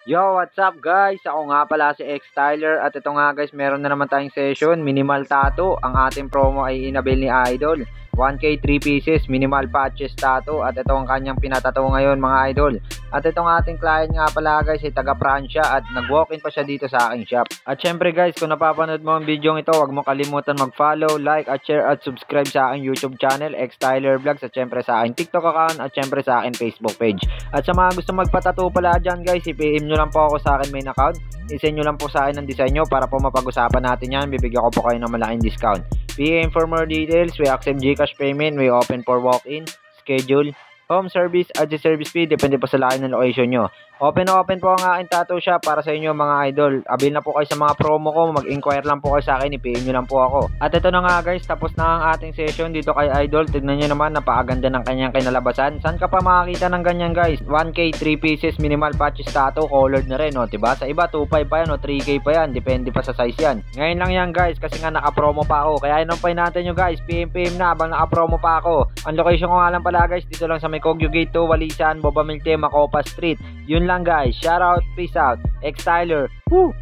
Yo, what's up guys? Ako nga pala si X-Tyler at ito nga guys, meron na naman tayong session, minimal tattoo. Ang ating promo ay inabil ni Idol. 1K 3 pieces, minimal patches tattoo at ito ang kanyang pinatato ngayon mga idol. At itong ating client nga pala guys ay taga Pransya at nag-walk-in pa siya dito sa aking shop. At syempre guys, kung napapanood mo ang video ito, huwag mo kalimutan mag-follow, like at share at subscribe sa aking YouTube channel, X-Tyler Vlogs, at syempre sa aking TikTok account at syempre sa aking Facebook page. At sa mga gusto magpatato pala dyan guys, i-PM nyo lang po ako sa akin main account. I-send nyo lang po sa akin ng disenyo para po mapag-usapan natin yan. Bibigyan ko po kayo ng malaking discount. PM for more details. We accept GCash payment. We open for walk-in, schedule, home service, at service fee. Depende po sa laki ng location nyo. Open po ang aking tattoo shop para sa inyo mga idol. Avail na po kayo sa mga promo ko. Mag-inquire lang po kayo sa akin. I-PM nyo lang po ako. At ito na nga guys, tapos na ang ating session dito kay Idol. Tignan nyo naman, napakaganda ng kanyang kinalabasan. Saan ka pa makakita ng ganyan guys? 1K 3 pieces, minimal patches tattoo, colored na rin, no? Diba? Sa iba 2.5 pa yan o 3K pa yan. Depende pa sa size yan. Ngayon lang yan guys, kasi nga naka-promo pa ako. Kaya inumpay natin nyo guys. PM na habang naka-promo pa ako. Ang location ko nga lang pala guys, dito lang sa may Kogyo Gate 2, Walisan, Bobamilte, Macopa Street. Yun lang guys. Shout out, peace out. X-Tyler. Woo!